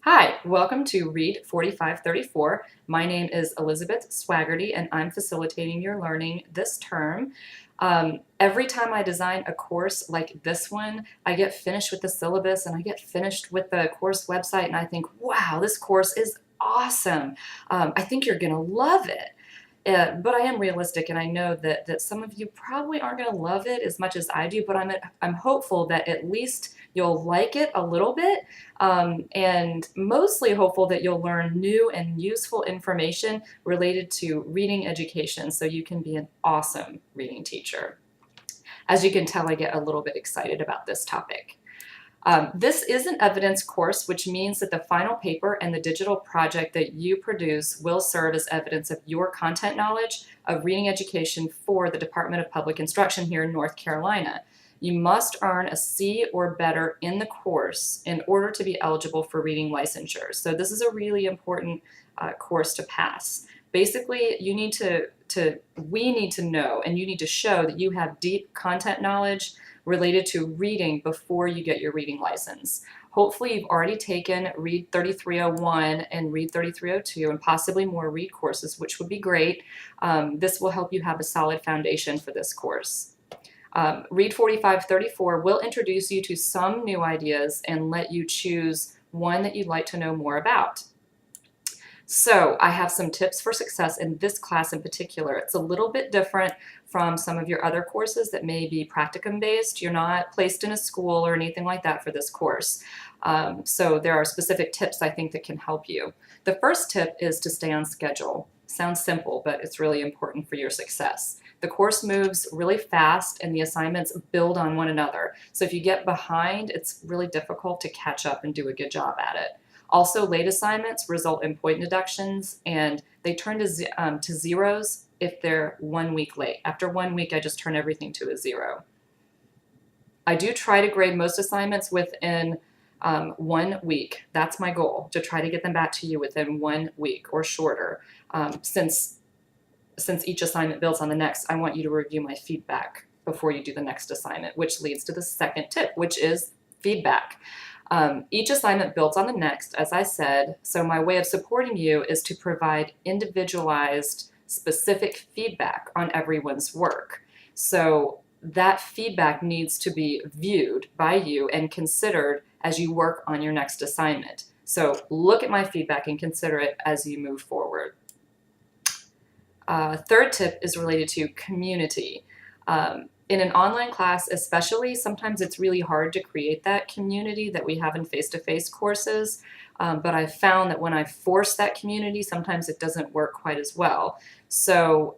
Hi, welcome to Read 4534. My name is Elizabeth Swaggerty and I'm facilitating your learning this term. Every time I design a course like this one, I get finished with the syllabus and I get finished with the course website and I think, wow, this course is awesome. I think you're going to love it. But I am realistic, and I know that some of you probably aren't going to love it as much as I do. But I'm hopeful that at least you'll like it a little bit, and mostly hopeful that you'll learn new and useful information related to reading education, so you can be an awesome reading teacher. As you can tell, I get a little bit excited about this topic. This is an evidence course, which means that the final paper and the digital project that you produce will serve as evidence of your content knowledge of reading education for the Department of Public Instruction here in North Carolina. You must earn a C or better in the course in order to be eligible for reading licensure. So this is a really important course to pass. Basically, we need to know and you need to show that you have deep content knowledge related to reading before you get your reading license. Hopefully you've already taken Read 3301 and Read 3302 and possibly more Read courses, which would be great. This will help you have a solid foundation for this course. Read 4534 will introduce you to some new ideas and let you choose one that you'd like to know more about. So I have some tips for success in this class in particular. It's a little bit different from some of your other courses that may be practicum based. You're not placed in a school or anything like that for this course. So there are specific tips I think that can help you. The first tip is to stay on schedule. Sounds simple, but it's really important for your success. The course moves really fast and the assignments build on one another. So if you get behind, it's really difficult to catch up and do a good job at it. Also, late assignments result in point deductions, and they turn to zeros if they're 1 week late. After 1 week, I just turn everything to a zero. I do try to grade most assignments within 1 week. That's my goal, to try to get them back to you within 1 week or shorter. Since each assignment builds on the next, I want you to review my feedback before you do the next assignment, which leads to the second tip, which is feedback. Each assignment builds on the next, as I said, so my way of supporting you is to provide individualized, specific feedback on everyone's work. So that feedback needs to be viewed by you and considered as you work on your next assignment. So look at my feedback and consider it as you move forward. Third tip is related to community. In an online class especially, sometimes it's really hard to create that community that we have in face-to-face courses, but I've found that when I force that community, sometimes it doesn't work quite as well. So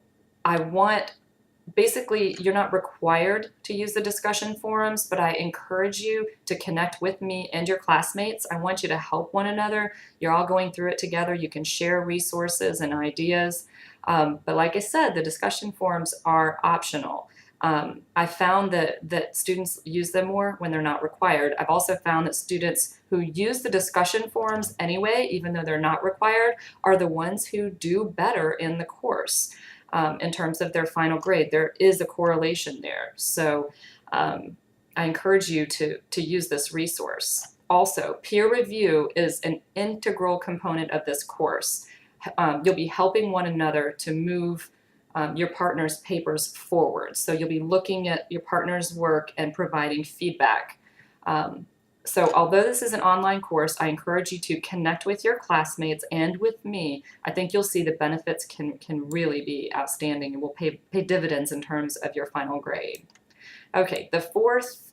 basically, you're not required to use the discussion forums, but I encourage you to connect with me and your classmates. I want you to help one another. You're all going through it together. You can share resources and ideas. But like I said, the discussion forums are optional. I found that students use them more when they're not required. I've also found that students who use the discussion forums anyway, even though they're not required, are the ones who do better in the course in terms of their final grade. There is a correlation there. So I encourage you to use this resource. Also, peer review is an integral component of this course. You'll be helping one another to move your partner's papers forward. So you'll be looking at your partner's work and providing feedback. So although this is an online course, I encourage you to connect with your classmates and with me. I think you'll see the benefits can really be outstanding and will pay dividends in terms of your final grade. Okay, the fourth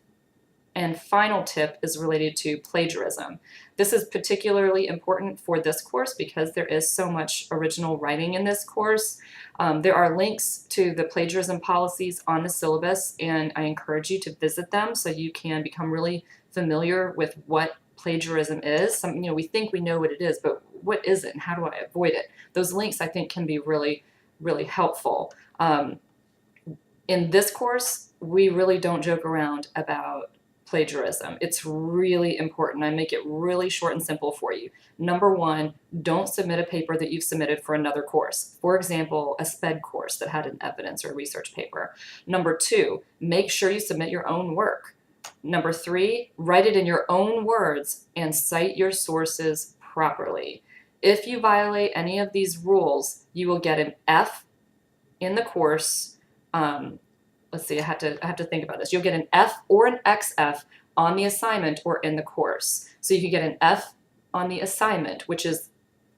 and final tip is related to plagiarism. This is particularly important for this course because there is so much original writing in this course. There are links to the plagiarism policies on the syllabus, and I encourage you to visit them so you can become really familiar with what plagiarism is. We think we know what it is, but what is it and how do I avoid it? Those links I think can be really, really helpful. In this course, we really don't joke around about plagiarism. It's really important. I make it really short and simple for you. Number one, don't submit a paper that you've submitted for another course. For example, a SPED course that had an evidence or research paper. Number two, make sure you submit your own work. Number three, write it in your own words and cite your sources properly. If you violate any of these rules, you will get an F in the course. Let's see, I have to think about this. You'll get an F or an XF on the assignment or in the course. So you could get an F on the assignment, which is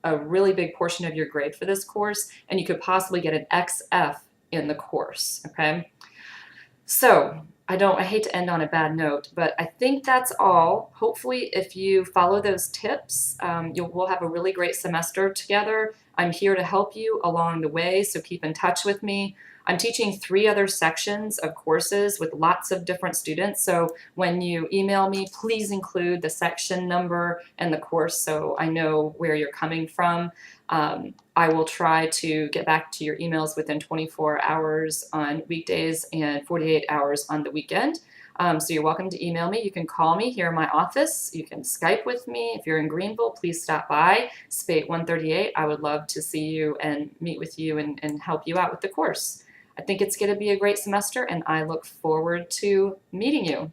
a really big portion of your grade for this course, and you could possibly get an XF in the course, okay? So I hate to end on a bad note, but I think that's all. Hopefully, if you follow those tips, we'll have a really great semester together. I'm here to help you along the way, so keep in touch with me. I'm teaching 3 other sections of courses with lots of different students, so when you email me, please include the section number and the course so I know where you're coming from. I will try to get back to your emails within 24 hours on weekdays and 48 hours on the weekend. So you're welcome to email me. You can call me here in my office. You can Skype with me. If you're in Greenville, please stop by, Spate 138. I would love to see you and meet with you and help you out with the course. I think it's going to be a great semester, and I look forward to meeting you.